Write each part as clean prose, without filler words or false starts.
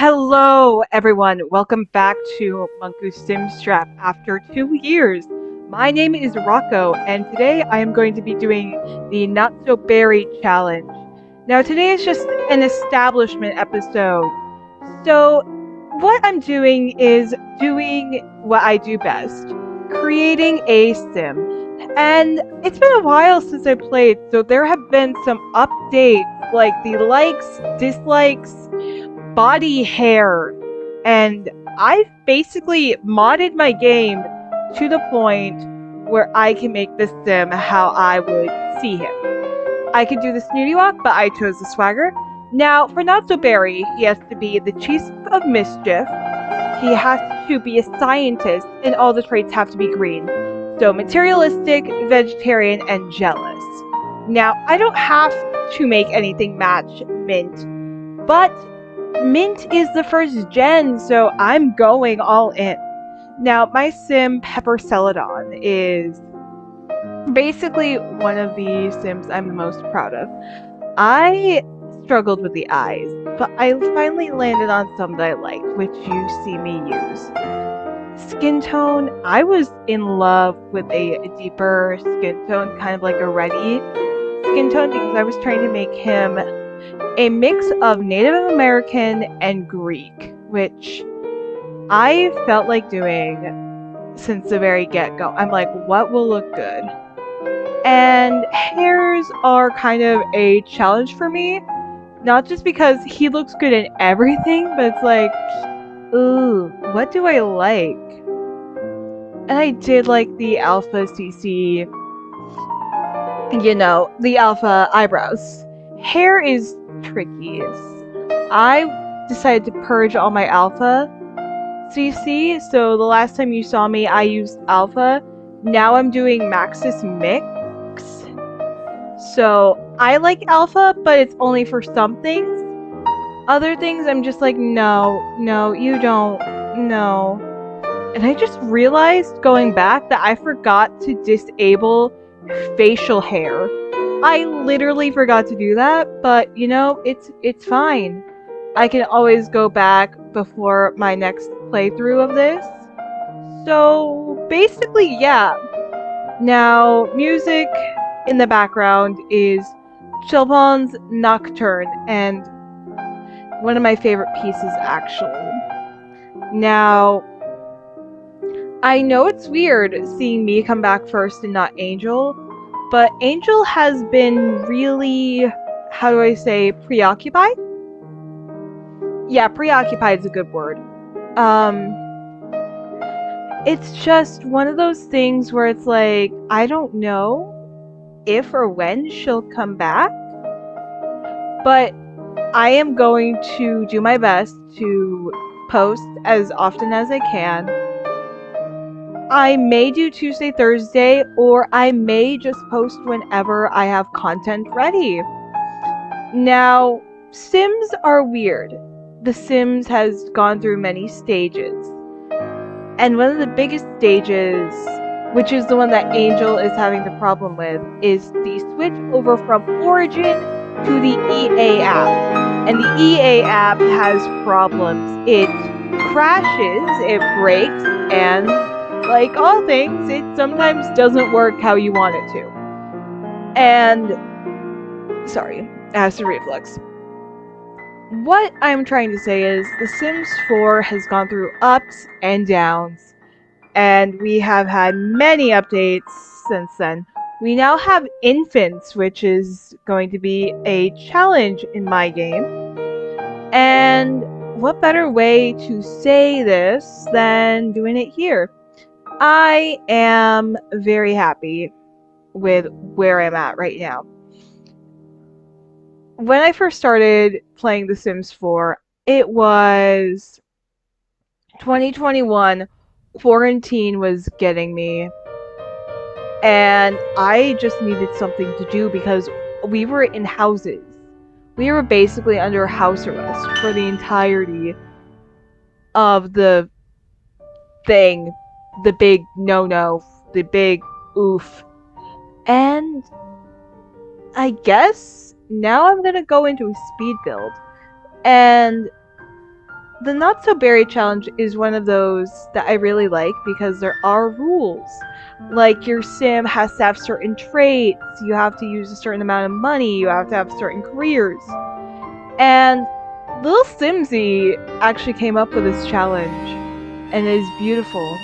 Hello, everyone. Welcome back to Monku Simstrap after 2 years. My name is Rocco, and today I am going to be doing the Not So Berry Challenge. Now, today is just an establishment episode. So, what I'm doing is doing what I do best, creating a sim. And it's been a while since I played, so there have been some updates like the likes, dislikes, body hair, and I've basically modded my game to the point where I can make the sim how I would see him. I could do the snooty walk, but I chose the swagger. Now, for Not So Berry, he has to be the chief of mischief. He has to be a scientist, and all the traits have to be green. So materialistic, vegetarian, and jealous. Now, I don't have to make anything match Mint, but Mint is the first gen, so I'm going all in. Now, my sim, Pepper Celadon, is basically one of the sims I'm the most proud of. I struggled with the eyes, but I finally landed on some that I liked, which you see me use. Skin tone, I was in love with a deeper skin tone, kind of like a reddy skin tone, because I was trying to make him a mix of Native American and Greek, which I felt like doing since the very get-go. I'm like, what will look good? And hairs are kind of a challenge for me, not just because he looks good in everything, but it's like, ooh, what do I like? And I did like the alpha CC, the alpha eyebrows. Hair is tricky. I decided to purge all my alpha CC, so the last time you saw me I used alpha. Now I'm doing Maxis Mix. So I like alpha, but it's only for some things. Other things I'm just like, no, you don't, no. And I just realized going back that I forgot to disable facial hair. I literally forgot to do that, but it's fine. I can always go back before my next playthrough of this. So basically, yeah. Now, music in the background is Chopin's Nocturne, and one of my favorite pieces actually. Now, I know it's weird seeing me come back first and not Angel, but Angel has been really, how do I say, preoccupied? Yeah, preoccupied is a good word. It's just one of those things where it's like, I don't know if or when she'll come back, but I am going to do my best to post as often as I can. I may do Tuesday, Thursday, or I may just post whenever I have content ready. Now, Sims are weird. The Sims has gone through many stages. And one of the biggest stages, which is the one that Angel is having the problem with, is the switch over from Origin to the EA app. And the EA app has problems. It crashes, it breaks, and like all things, it sometimes doesn't work how you want it to. And, sorry, acid reflux. What I'm trying to say is The Sims 4 has gone through ups and downs, and we have had many updates since then. We now have infants, which is going to be a challenge in my game. And what better way to say this than doing it here? I am very happy with where I'm at right now. When I first started playing The Sims 4, it was 2021. Quarantine was getting me, and I just needed something to do because we were in houses. We were basically under house arrest for the entirety of the thing, the big no-no, the big oof. And I guess now I'm gonna go into a speed build. And The Not So Berry Challenge is one of those that I really like because there are rules. Like your sim has to have certain traits, you have to use a certain amount of money, you have to have certain careers. And Little Simsy actually came up with this challenge, and it is beautiful.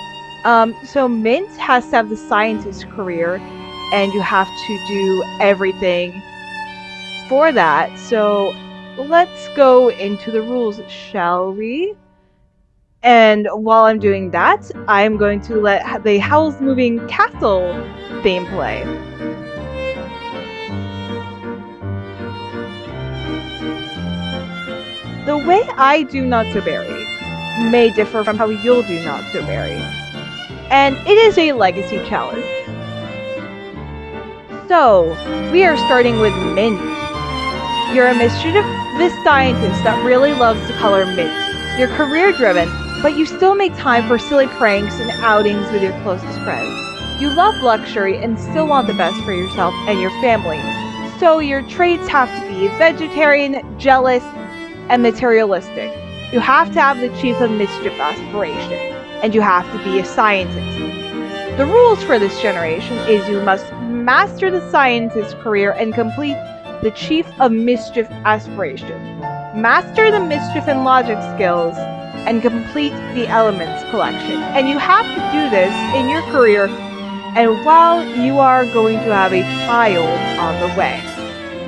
So Mint has to have the scientist career, and you have to do everything for that. So let's go into the rules, shall we? And while I'm doing that, I'm going to let the Howl's Moving Castle theme play. The way I do Not So Berry may differ from how you'll do Not So Berry, and it is a legacy challenge. So, we are starting with Mint. You're a mischievous scientist that really loves to color mint. You're career-driven, but you still make time for silly pranks and outings with your closest friends. You love luxury and still want the best for yourself and your family. So your traits have to be vegetarian, jealous, and materialistic. You have to have the Chief of Mischief aspiration, and you have to be a scientist. The rules for this generation is you must master the scientist career and complete the Chief of Mischief aspiration. Master the mischief and logic skills and complete the elements collection. And you have to do this in your career and while you are going to have a child on the way.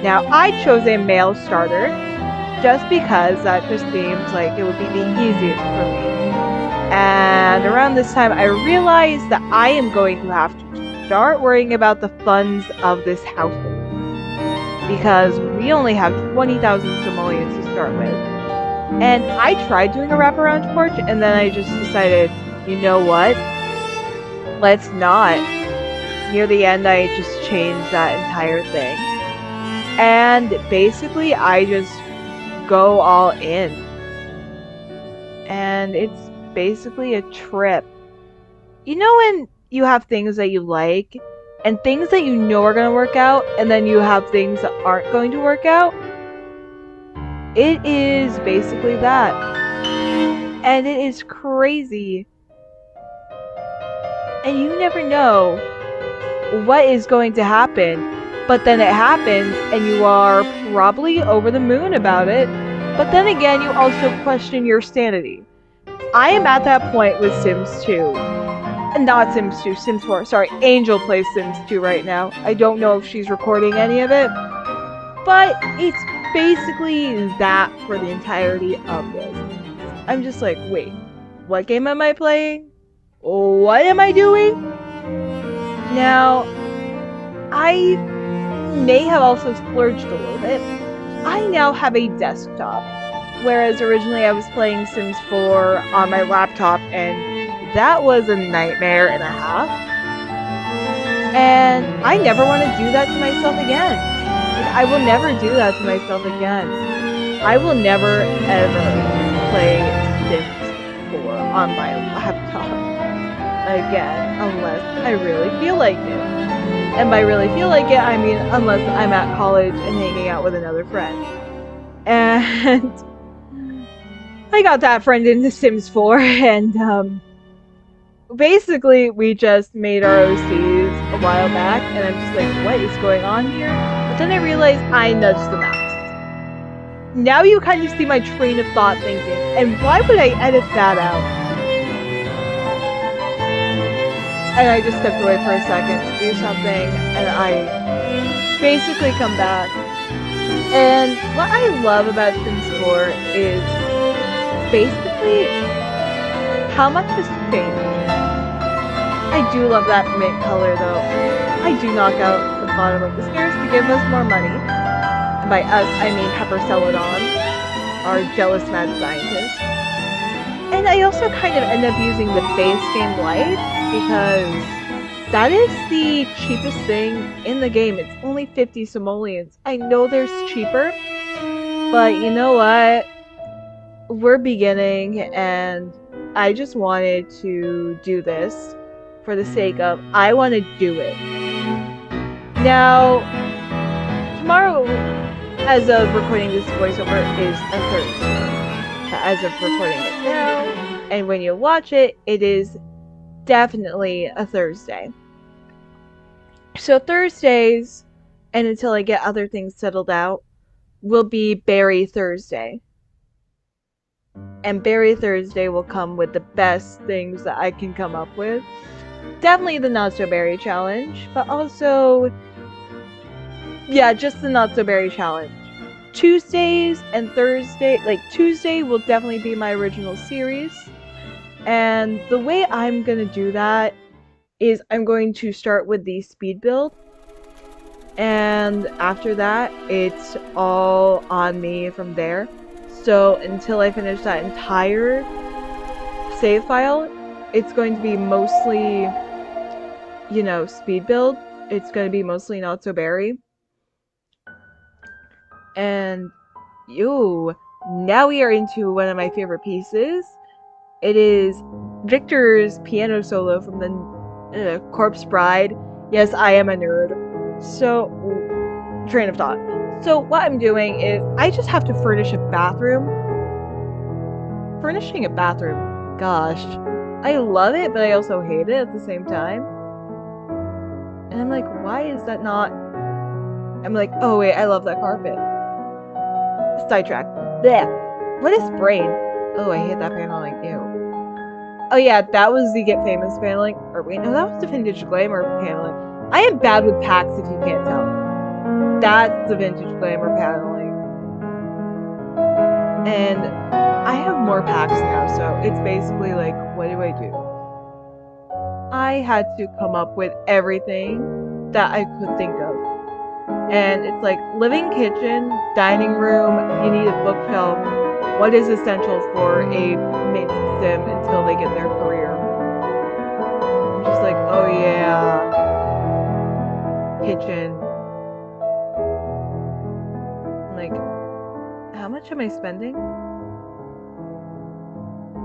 Now, I chose a male starter just because that just seems like it would be the easiest for me. And around this time, I realized that I am going to have to start worrying about the funds of this household, because we only have 20,000 simoleons to start with. And I tried doing a wraparound torch, and then I just decided, you know what? Let's not. Near the end, I just changed that entire thing. And basically, I just go all in. And it's basically a trip. You know when you have things that you like, and things that you know are going to work out, and then you have things that aren't going to work out? It is basically that. And it is crazy. And you never know what is going to happen. But then it happens, and you are probably over the moon about it. But then again, you also question your sanity. I am at that point with Sims 2. Not Sims 2, Sims 4. Sorry, Angel plays Sims 2 right now. I don't know if she's recording any of it. But it's basically that for the entirety of this. I'm just like, wait, what game am I playing? What am I doing? Now, I may have also splurged a little bit. I now have a desktop, whereas originally I was playing Sims 4 on my laptop, and that was a nightmare and a half. And I never want to do that to myself again. Like, I will never do that to myself again. I will never, ever play Sims 4 on my laptop again, unless I really feel like it. And by really feel like it, I mean unless I'm at college and hanging out with another friend. And I got that friend into Sims 4, and basically we just made our OCs a while back, and I'm just like, what is going on here? But then I realized I nudged the mouse. Now you kind of see my train of thought thinking, and why would I edit that out? And I just stepped away for a second to do something, and I basically come back. And what I love about Sims 4 is basically how much has changed. I do love that mint color though. I do knock out the bottom of the stairs to give us more money. And by us, I mean Pepper Celadon, our jealous mad scientist. And I also kind of end up using the base game light, because that is the cheapest thing in the game. It's only 50 simoleons. I know there's cheaper, but you know what? We're beginning, and I just wanted to do this for the sake of, I want to do it. Now, tomorrow, as of recording this voiceover, is a Thursday. as of recording it now. And when you watch it, it is definitely a Thursday. So Thursdays, and until I get other things settled out, will be Berry Thursday. And Berry Thursday will come with the best things that I can come up with. Definitely the Not So Berry Challenge, but also, yeah, just the Not So Berry Challenge. Tuesdays and Thursday, like Tuesday will definitely be my original series. And the way I'm gonna do that is I'm going to start with the speed build. And after that, it's all on me from there. So until I finish that entire save file, it's going to be mostly, you know, speed build. It's going to be mostly Not So Berry. And, now we are into one of my favorite pieces. It is Victor's piano solo from the Corpse Bride. Yes, I am a nerd. So, train of thought. So what I'm doing is I just have to furnish a bathroom. Furnishing a bathroom, gosh, I love it, but I also hate it at the same time. And I'm like, why is that not? I'm like, oh wait, I love that carpet. Sidetrack. Blech. What is brain? Oh, I hate that paneling. Ew. Oh yeah, that was the Get Famous paneling. Or wait, no, that was the Vintage Glamour paneling. I am bad with packs if you can't tell. That's the Vintage Glamour paneling. And I have more packs now, so it's basically like, what do I do? I had to come up with everything that I could think of. And it's like living kitchen, dining room, you need a bookshelf. What is essential for a main sim until they get their career? I'm just like, oh yeah, kitchen. I'm like, how much am I spending?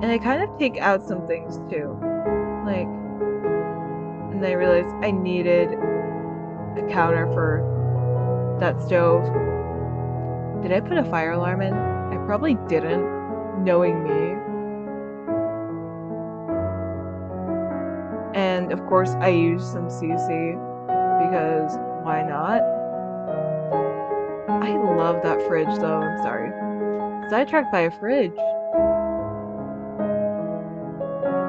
And I kind of take out some things too. Like, and then I realized I needed a counter for that stove. Did I put a fire alarm in? I probably didn't, knowing me. And of course I used some CC because why not? I love that fridge though, I'm sorry. Sidetracked by a fridge.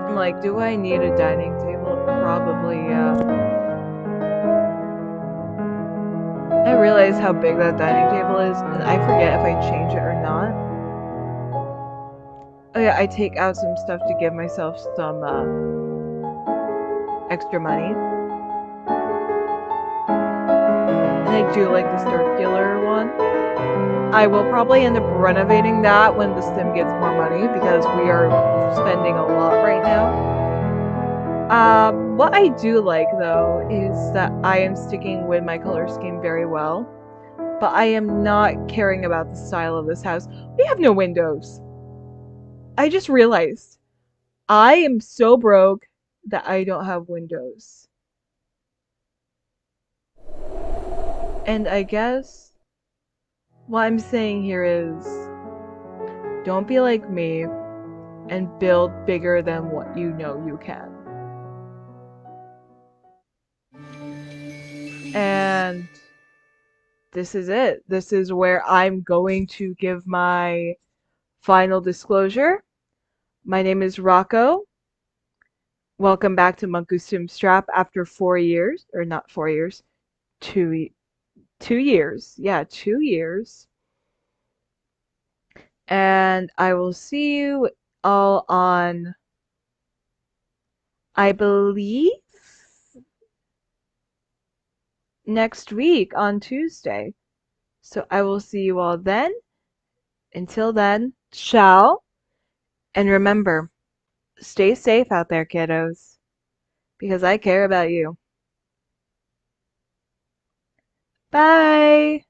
I'm like, do I need a dining table? Probably, yeah. I realize how big that dining table is, and I forget if I change it or not. Oh yeah, I take out some stuff to give myself some extra money. And I do like the circular one. I will probably end up renovating that when the sim gets more money because we are spending a lot right now. What I do like though is that I am sticking with my color scheme very well, but I am not caring about the style of this house. We have no windows. I just realized I am so broke that I don't have windows. And I guess what I'm saying here is don't be like me and build bigger than what you know you can. And this is it. This is where I'm going to give my final disclosure. My name is Rocco. Welcome back to Monku Simstrap after 4 years, or not 4 years, 2 years. Yeah, 2 years. And I will see you all on, I believe, next week on Tuesday. So I will see you all then. Until then, ciao. And remember, stay safe out there, kiddos, because I care about you. Bye.